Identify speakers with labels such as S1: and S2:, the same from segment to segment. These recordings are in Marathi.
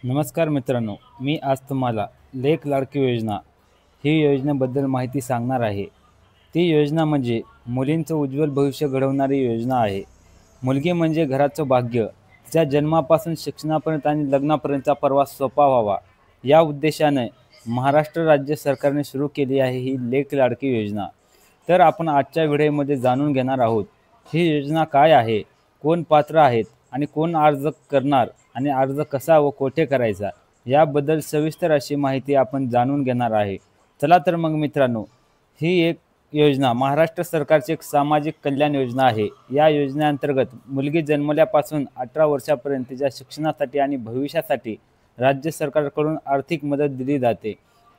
S1: नमस्कार मित्रांनो, मी आज तुम्हाला लेक लाडकी योजना ही योजनेबद्दल माहिती सांगणार आहे. ती योजना म्हणजे मुलींचं उज्ज्वल भविष्य घडवणारी योजना आहे. मुलगी म्हणजे घराचं भाग्य. तिच्या जन्मापासून शिक्षणापर्यंत आणि लग्नापर्यंतचा प्रवास सोपा व्हावा, या उद्देशाने महाराष्ट्र राज्य सरकारने सुरू केली आहे ही लेक लाडकी योजना. तर आपण आजच्या व्हिडिओमध्ये जाणून घेणार आहोत, ही योजना काय आहे, कोण पात्र आहेत आणि कोण अर्ज करणार आणि अर्ज कसा व कोठे करायचा, याबद्दल सविस्तर अशी माहिती आपण जाणून घेणार आहे. चला तर मग मित्रांनो, ही एक योजना महाराष्ट्र सरकारची एक सामाजिक कल्याण योजना आहे. या योजनेअंतर्गत मुलगी जन्मल्यापासून 18 वर्षापर्यंत तिच्या शिक्षणासाठी आणि भविष्यासाठी राज्य सरकारकडून आर्थिक मदत दिली जाते.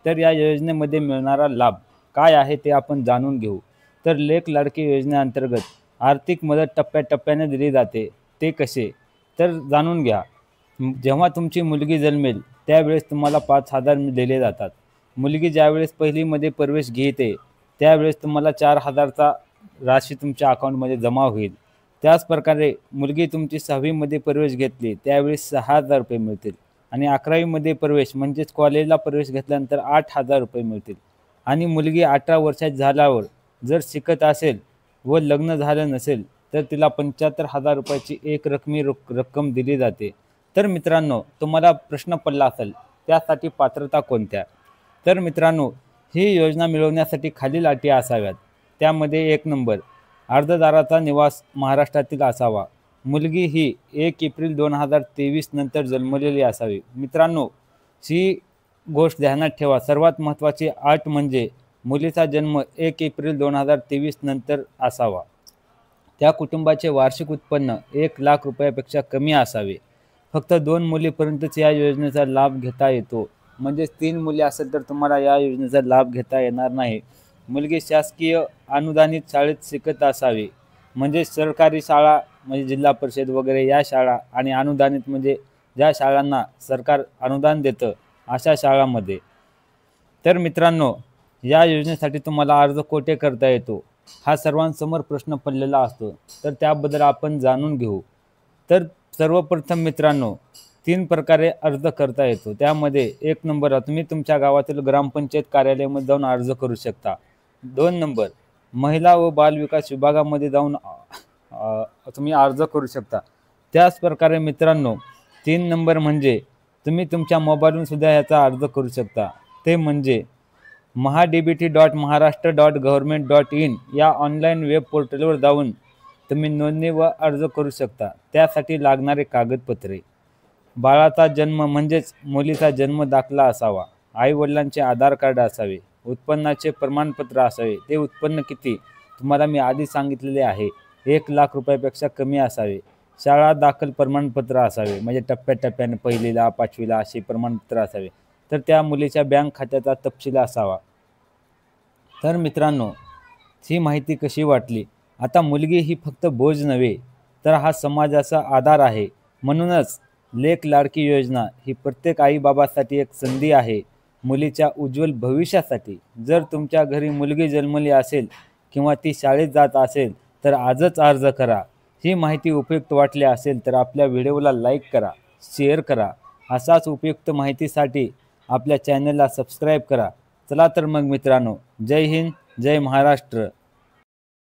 S1: तर या योजनेमध्ये मिळणारा लाभ काय आहे ते आपण जाणून घेऊ. तर लेक लाडकी योजनेअंतर्गत आर्थिक मदत टप्प्याटप्प्याने दिली जाते. ते कसे, तर जाणून घ्या. जेव्हा तुमची मुलगी जन्मेल त्यावेळेस तुम्हाला 5,000 दिले जातात. मुलगी ज्यावेळेस पहिलीमध्ये प्रवेश घेते त्यावेळेस तुम्हाला 4,000चा राशी तुमच्या अकाउंटमध्ये जमा होईल. त्याच प्रकारे मुलगी तुमची 6वीमध्ये प्रवेश घेतली त्यावेळी 6,000 रुपये मिळतील आणि 11वीमध्ये प्रवेश म्हणजेच कॉलेजला प्रवेश घेतल्यानंतर 8,000 रुपये मिळतील. आणि मुलगी 18 वर्षाची झाल्यावर जर शिकत असेल व लग्न झालं नसेल तर तिला 75,000 रुपयाची एक रकमी रक्कम दिली जाते. तर मित्रांनो, तुम्हाला प्रश्न पडला असेल त्यासाठी पात्रता कोणत्या. तर मित्रांनो, ही योजना मिळवण्यासाठी खालील अटी असाव्यात. त्यामध्ये 1 नंबर, अर्जदाराचा निवास महाराष्ट्रातील असावा. मुलगी ही 1 एप्रिल 2023 नंतर जन्मलेली असावी. मित्रांनो, ही गोष्ट ध्यानात ठेवा. सर्वात महत्त्वाची अट म्हणजे मुलीचा जन्म 1 एप्रिल 2023 नंतर असावा. त्या कुटुंबाचे वार्षिक उत्पन्न 1,00,000 रुपयापेक्षा कमी असावे. फक्त 2 मुलीपर्यंतच या योजनेचा लाभ घेता येतो. म्हणजे 3 मुली असेल तर तुम्हाला या योजनेचा लाभ घेता येणार नाही. मुलगी शासकीय अनुदानित शाळेत शिकत असावी. म्हणजे सरकारी शाळा म्हणजे जिल्हा परिषद वगैरे या शाळा, आणि अनुदानित म्हणजे ज्या शाळांना सरकार अनुदान देतं अशा शाळांमध्ये. तर मित्रांनो, या योजनेसाठी तुम्हाला अर्ज कोठे करता येतो, हा सर्वांसमोर प्रश्न पडलेला असतो. तर त्याबद्दल आपण जाणून घेऊ. तर सर्वप्रथम मित्रांनो, 3 प्रकारे अर्ज करता येतो. त्यामध्ये 1 नंबर, तुम्ही तुमच्या गावातील ग्रामपंचायत कार्यालयामध्ये जाऊन अर्ज करू शकता. 2 नंबर, महिला व बालविकास विभागामध्ये जाऊन तुम्ही अर्ज करू शकता. त्याच प्रकारे मित्रांनो, 3 नंबर म्हणजे तुम्ही तुमच्या मोबाईलवरून सुद्धा याचा अर्ज करू शकता. ते म्हणजे mahdbt.maharashtra.government.in या ऑनलाईन वेब पोर्टलवर जाऊन तुम्ही नोंदणी व अर्ज करू शकता. त्यासाठी लागणारे कागदपत्रे: बाळाचा जन्म म्हणजेच मुलीचा जन्म दाखला असावा. आईवडिलांचे आधार कार्ड असावे. उत्पन्नाचे प्रमाणपत्र असावे. ते उत्पन्न किती तुम्हाला मी आधी सांगितलेले आहे, 1,00,000 रुपयापेक्षा कमी असावे. शाळा दाखल प्रमाणपत्र असावे. म्हणजे टप्प्याटप्प्याने 1लीला 5वीला असे प्रमाणपत्र असावे. तर त्या मुलीच्या बँक खात्याचा तपशील असावा. तर मित्रांनो, ही माहिती कशी वाटली. आता मुलगी ही फक्त बोज नव्हे तर हा समाजाचा आधार आहे. म्हणूनच लेक लाडकी योजना ही प्रत्येक आईबाबासाठी एक संधी आहे मुलीच्या उज्ज्वल भविष्यासाठी. जर तुमच्या घरी मुलगी जन्मली असेल किंवा ती शाळेत जात असेल तर आजच अर्ज करा. ही माहिती उपयुक्त वाटली असेल तर आपल्या व्हिडिओला लाईक करा, शेअर करा. असाच उपयुक्त माहितीसाठी आपल्या चॅनलला सबस्क्राईब करा. चला तर मग मित्रांनो, जय हिंद, जय महाराष्ट्र.